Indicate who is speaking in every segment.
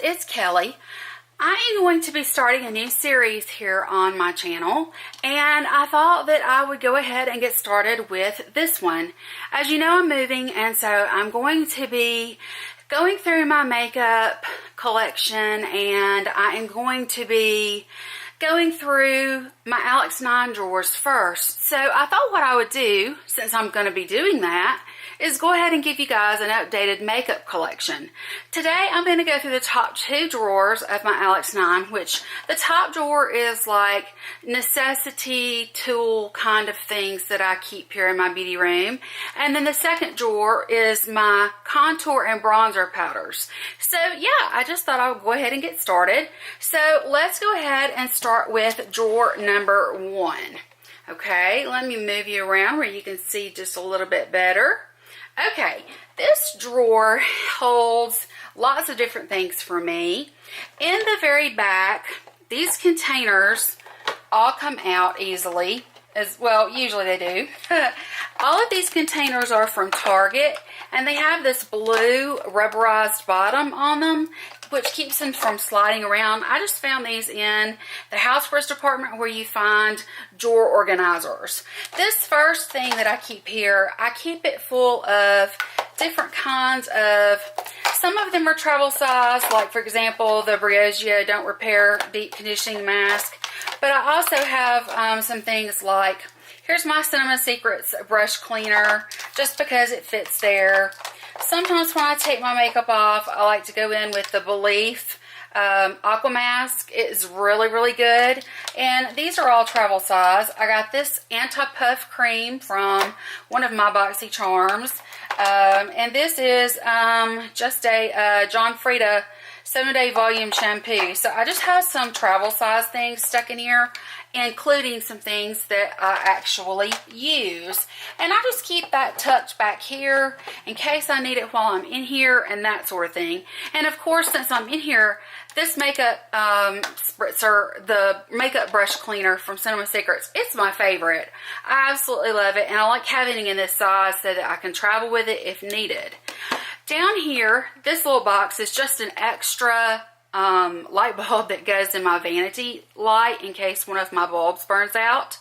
Speaker 1: It's Kelly. I am going to be starting a new series here on my channel, and I thought that I would go ahead and get started with this one. As you know, I'm moving, and so I'm going to be going through my makeup collection, and I am going to be going through my Alex 9 drawers first. So I thought what I would do, since I'm going to be doing that, is go ahead and give you guys an updated makeup collection. Today I'm going to go through the top 2 drawers of my Alex 9, which the top drawer is like necessity tool kind of things that I keep here in my beauty room. And then the second drawer is my contour and bronzer powders. So yeah, I just thought I would go ahead and get started. So let's go ahead and start with drawer number 1. Okay, let me move you around where you can see just a little bit better. Okay, this drawer holds lots of different things for me. In the very back, these containers all come out easily, as well, usually they do. All of these containers are from Target, and they have this blue rubberized bottom on them, which keeps them from sliding around. I just found these in the housewares department where you find drawer organizers. This first thing that I keep here, I keep it full of different kinds of, some of them are travel size, like for example, the Briogeo Don't Repair Deep Conditioning Mask. But I also have some things like, here's my Cinema Secrets brush cleaner, just because it fits there. Sometimes when I take my makeup off, I like to go in with the Belief Aqua Mask. It is really, really good. And these are all travel size. I got this anti-puff cream from one of my Boxy Charms. And this is just a John Frieda 7-day volume shampoo. So I just have some travel size things stuck in here, including some things that I actually use. And I just keep that tucked back here in case I need it while I'm in here and that sort of thing. And of course, since I'm in here, this makeup spritzer, the makeup brush cleaner from Cinema Secrets, it's my favorite. I absolutely love it, and I like having it in this size so that I can travel with it if needed. Down here, this little box is just an extra light bulb that goes in my vanity light in case one of my bulbs burns out.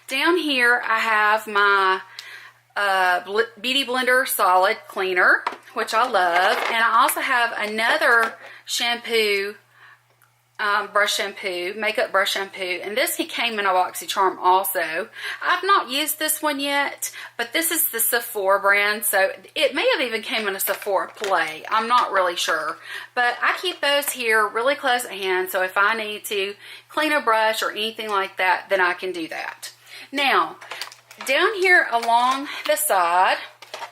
Speaker 1: Down here, I have my Beauty Blender Solid Cleaner, which I love. And I also have another shampoo, brush shampoo, makeup brush shampoo. And this came in a Boxy Charm also. I've not used this one yet, but this is the Sephora brand. So it may have even came in a Sephora Play. I'm not really sure. But I keep those here really close at hand. So if I need to clean a brush or anything like that, then I can do that. Now, down here along the side,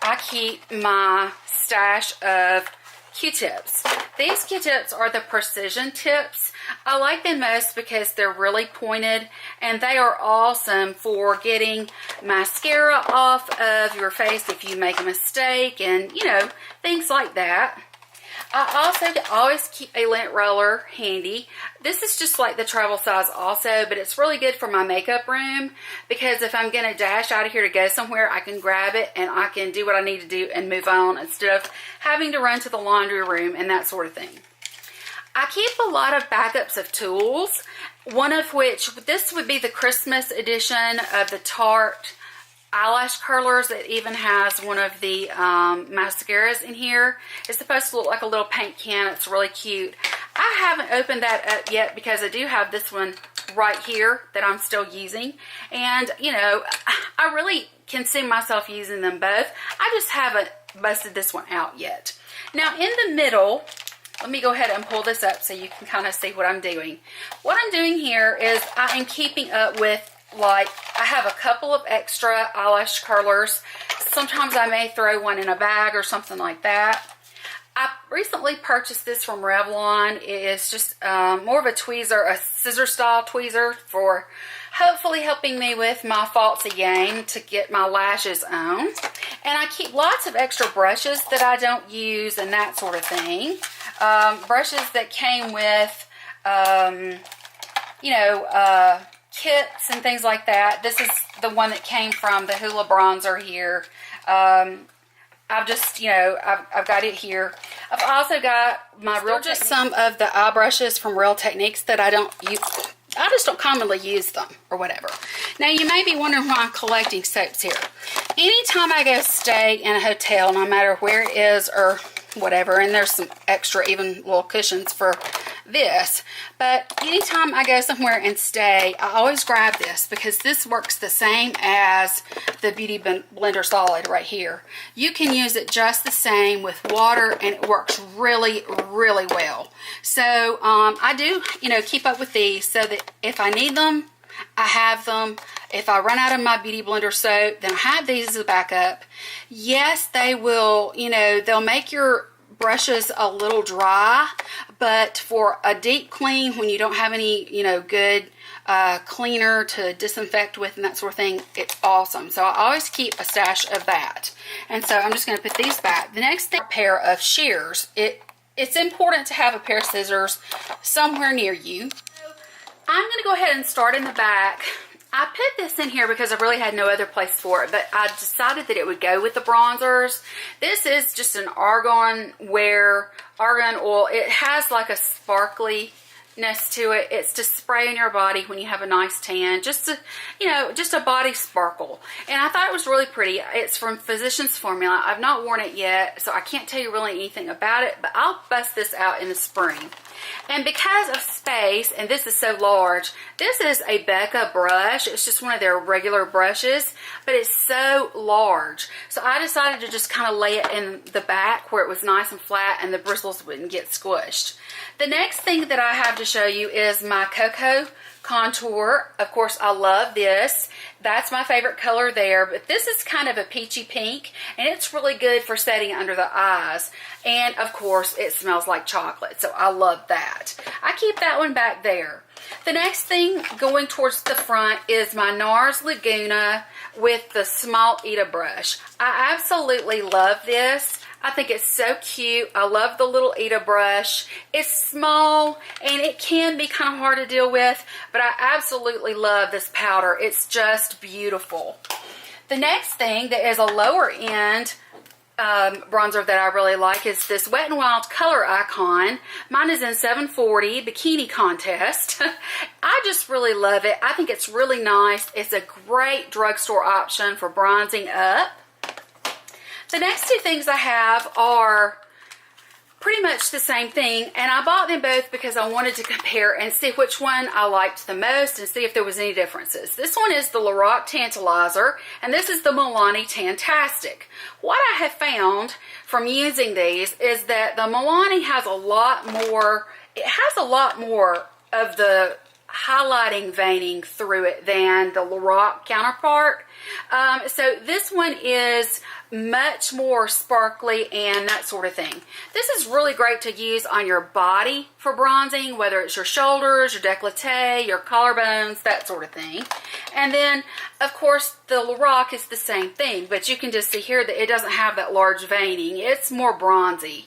Speaker 1: I keep my stash of Q-tips. These Q-tips are the precision tips. I like them most because they're really pointed, and they are awesome for getting mascara off of your face if you make a mistake, and you know, things like that. I also always keep a lint roller handy. This is just like the travel size also, but it's really good for my makeup room because if I'm going to dash out of here to go somewhere, I can grab it and I can do what I need to do and move on instead of having to run to the laundry room and that sort of thing. I keep a lot of backups of tools, one of which, this would be the Christmas edition of the Tarte eyelash curlers. It even has one of the mascaras in here. It's supposed to look like a little paint can. It's really cute. I haven't opened that up yet because I do have this one right here that I'm still using. And, you know, I really can see myself using them both. I just haven't busted this one out yet. Now, in the middle, let me go ahead and pull this up so you can kind of see what I'm doing. What I'm doing here is I am keeping up with, like, I have a couple of extra eyelash curlers. Sometimes I may throw one in a bag or something like that. I recently purchased this from Revlon. It is just more of a tweezer, a scissor style tweezer for hopefully helping me with my falsie game to get my lashes on. And I keep lots of extra brushes that I don't use and that sort of thing. Brushes that came with, you know, kits and things like that. This is the one that came from the Hoola bronzer here. I've just, you know, I've got it here. I've also got my Real just some of the eye brushes from Real Techniques that I don't use. I just don't commonly use them or whatever. Now you may be wondering why I'm collecting soaps here. Anytime I go stay in a hotel, no matter where it is or whatever, and there's some extra even little cushions for this, but anytime I go somewhere and stay, I always grab this because this works the same as the Beauty Blender Solid right here. You can use it just the same with water and it works really, really well. So I do, you know, keep up with these so that if I need them, I have them. If I run out of my Beauty Blender soap, then I have these as a backup. Yes, they will, you know, they'll make your brushes a little dry, but for a deep clean, when you don't have any, you know, good cleaner to disinfect with and that sort of thing, it's awesome. So I always keep a stash of that. And so I'm just going to put these back. The next thing, a pair of shears. It's important to have a pair of scissors somewhere near you. I'm going to go ahead and start in the back. I put this in here because I really had no other place for it, but I decided that it would go with the bronzers. This is just an argan oil. It has like a sparkliness to it. It's to spray in your body when you have a nice tan, just to, you know, just a body sparkle. And I thought it was really pretty. It's from Physicians Formula. I've not worn it yet, so I can't tell you really anything about it, but I'll bust this out in the spring. And because of space, and this is so large, this is a Becca brush. It's just one of their regular brushes, but it's so large. So I decided to just kind of lay it in the back where it was nice and flat and the bristles wouldn't get squished. The next thing that I have to show you is my Cocoa contour. Of course, I love this. That's my favorite color there, but this is kind of a peachy pink, and it's really good for setting under the eyes. And of course, it smells like chocolate, so I love that. I keep that one back there. The next thing going towards the front is my NARS Laguna with the small Ita brush. I absolutely love this. I think it's so cute. I love the little Ita brush. It's small and it can be kind of hard to deal with, but I absolutely love this powder. It's just beautiful. The next thing that is a lower end bronzer that I really like is this Wet n Wild Color Icon. Mine is in 740 Bikini Contest. I just really love it. I think it's really nice. It's a great drugstore option for bronzing up. The next two things I have are pretty much the same thing, and I bought them both because I wanted to compare and see which one I liked the most and see if there was any differences. This one is the Lorac Tantalizer, and this is the Milani Tantastic. What I have found from using these is that the Milani has a lot more, it has a lot more of the highlighting veining through it than the Lorac counterpart. So this one is much more sparkly and that sort of thing. This is really great to use on your body for bronzing, whether it's your shoulders, your décolleté, your collarbones, that sort of thing. And then, of course, the Lorac is the same thing, but you can just see here that it doesn't have that large veining. It's more bronzy.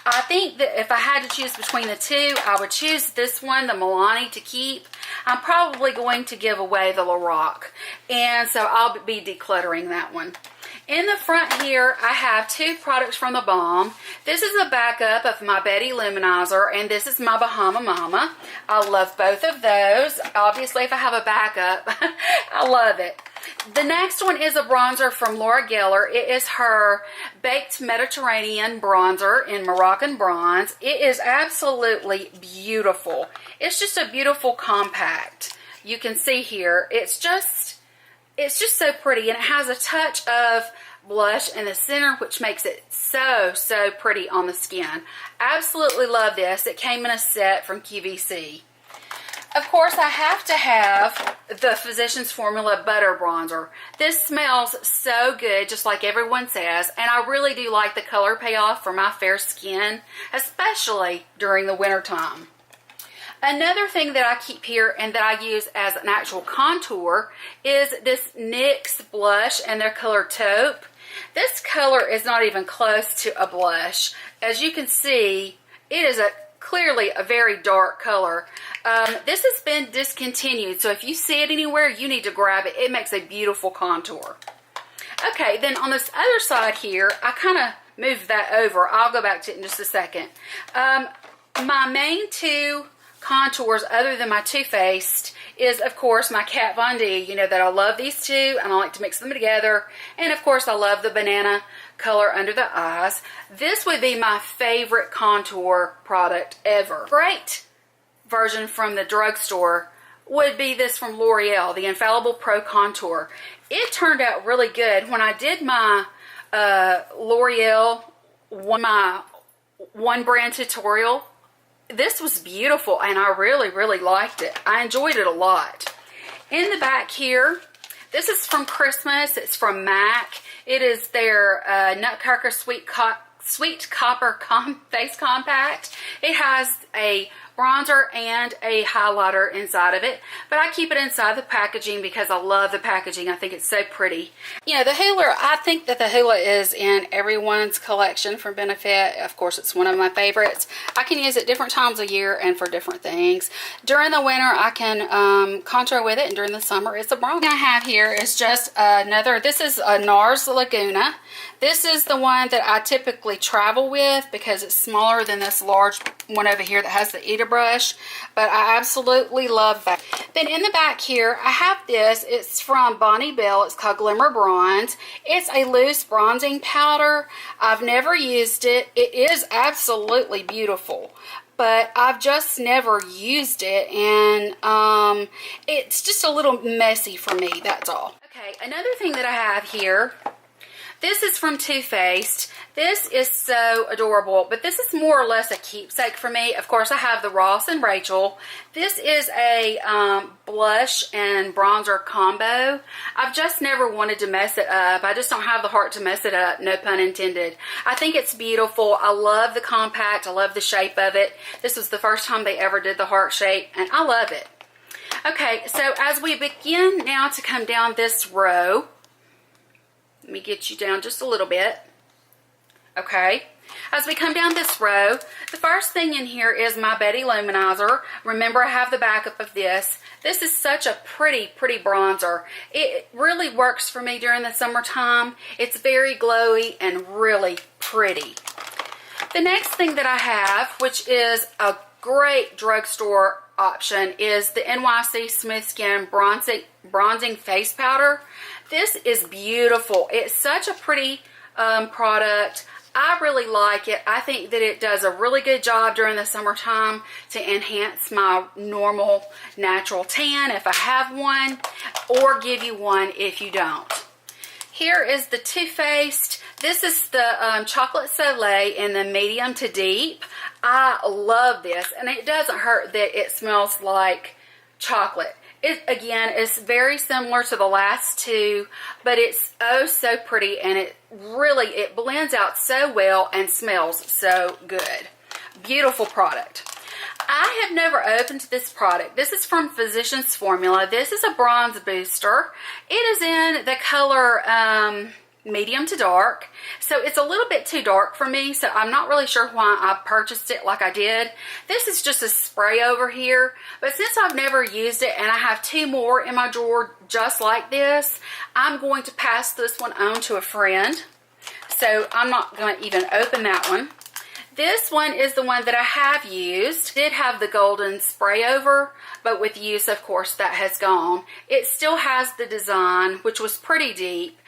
Speaker 1: I think that if I had to choose between the two, I would choose this one, the Milani, to keep. I'm probably going to give away the Lorac, and so I'll be decluttering that one. In the front here, I have two products from the Balm. This is a backup of my Betty Luminizer, and this is my Bahama Mama. I love both of those. Obviously, if I have a backup, I love it. The next one is a bronzer from Laura Geller. It is her Baked Mediterranean bronzer in Moroccan bronze. It is absolutely beautiful. It's just a beautiful compact. You can see here, it's just so pretty, and it has a touch of blush in the center, which makes it so pretty on the skin. Absolutely love this. It came in a set from QVC. Of course, I have to have the Physicians Formula Butter Bronzer. This smells so good, just like everyone says, and I really do like the color payoff for my fair skin, especially during the winter time. Another thing that I keep here and that I use as an actual contour is this NYX blush and their color Taupe. This color is not even close to a blush. As you can see, it is clearly a very dark color. This has been discontinued, so if you see it anywhere, you need to grab it. It makes a beautiful contour. Okay, then on this other side here, I kind of move that over. I'll go back to it in just a second. My main two contours other than my Too Faced is, of course, my Kat Von D. You know that I love these two and I like to mix them together. And of course I love the banana color under the eyes. This would be my favorite contour product ever. Great version from the drugstore would be this from L'Oreal, the Infallible Pro Contour. It turned out really good. When I did my L'Oreal one brand tutorial, this was beautiful and I really liked it. I enjoyed it a lot. In the back here, this is from Christmas. It's from MAC. It is their Nutcracker Sweet Copper Face Compact. It has a bronzer and a highlighter inside of it, but I keep it inside the packaging because I love the packaging. I think it's so pretty. You know, the Hoola, I think that the Hoola is in everyone's collection from Benefit. Of course, it's one of my favorites. I can use it different times of year and for different things. During the winter, I can contour with it, and during the summer, it's a bronzer. What I have here is just another, this is a NARS Laguna. This is the one that I typically travel with because it's smaller than this large one over here that has the Eater brush, but I absolutely love that. Then in the back here, I have this. It's from Bonnie Bell. It's called Glimmer Bronze. It's a loose bronzing powder. I've never used it. It is absolutely beautiful, but I've just never used it, and it's just a little messy for me, that's all. Okay, another thing that I have here, this is from Too Faced. This is so adorable, but this is more or less a keepsake for me. Of course, I have the Ross and Rachel. This is a blush and bronzer combo. I've just never wanted to mess it up. I just don't have the heart to mess it up, no pun intended. I think it's beautiful. I love the compact. I love the shape of it. This was the first time they ever did the heart shape, and I love it. Okay, so as we begin now to come down this row, let me get you down just a little bit. Okay, as we come down this row, the first thing in here is my Betty Luminizer. Remember, I have the backup of this. This is such a pretty bronzer. It really works for me during the summertime. It's very glowy and really pretty. The next thing that I have, which is a great drugstore option, is the NYC Smooth Skin Bronzing Face Powder. This is beautiful. It's such a pretty product. I really like it. I think that it does a really good job during the summertime to enhance my normal natural tan if I have one, or give you one if you don't. Here is the Too Faced. This is the Chocolate Soleil in the medium to deep. I love this, and it doesn't hurt that it smells like chocolate. It, again, is very similar to the last two, but it's oh so pretty, and it blends out so well and smells so good. Beautiful product. I have never opened this product. This is from Physicians Formula. This is a bronze booster. It is in the color medium to dark, so it's a little bit too dark for me, so I'm not really sure why I purchased it like I did. This is just a spray over here, but since I've never used it and I have two more in my drawer just like this, I'm going to pass this one on to a friend, so I'm not going to even open that one. This one is the one that I have used. It did have the golden spray over, but with use, of course, that has gone. It still has the design, which was pretty deep.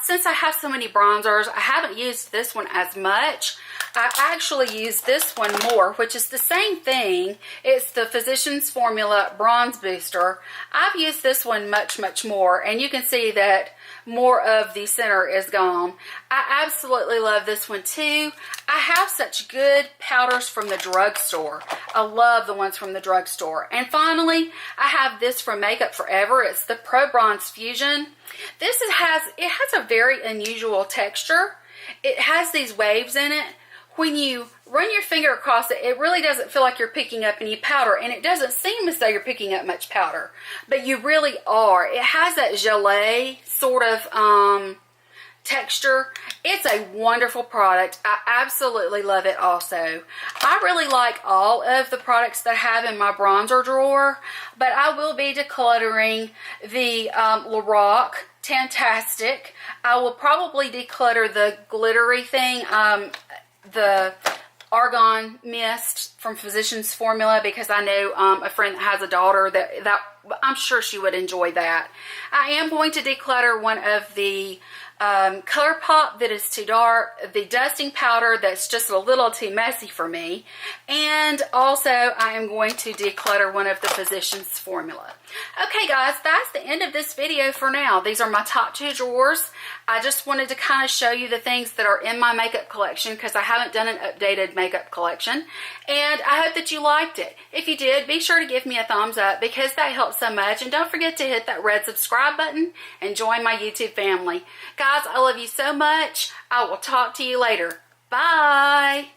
Speaker 1: Since I have so many bronzers, I haven't used this one as much. I actually use this one more, which is the same thing. It's the Physicians Formula Bronze Booster. I've used this one much more, and you can see that more of the center is gone. I absolutely love this one too. I have such good powders from the drugstore. I love the ones from the drugstore. And finally, I have this from Makeup Forever. It's the Pro Bronze Fusion. It has a very unusual texture. It has these waves in it. When you run your finger across it, it really doesn't feel like you're picking up any powder, and it doesn't seem as though you're picking up much powder, but you really are. It has that gelée sort of texture. It's a wonderful product. I absolutely love it also. I really like all of the products that I have in my bronzer drawer, but I will be decluttering the Lorac Fantastic. I will probably declutter the glittery thing, the Argan Mist from Physicians Formula, because I know a friend that has a daughter that I'm sure she would enjoy that. I am going to declutter one of the color pop that is too dark, the dusting powder that's just a little too messy for me, and also I am going to declutter one of the Physicians Formula. Okay guys, that's the end of this video for now. These are my top 2 drawers. I just wanted to kind of show you the things that are in my makeup collection because I haven't done an updated makeup collection, and I hope that you liked it. If you did, be sure to give me a thumbs up because that helps so much, and don't forget to hit that red subscribe button and join my YouTube family. Guys, I love you so much. I will talk to you later. Bye!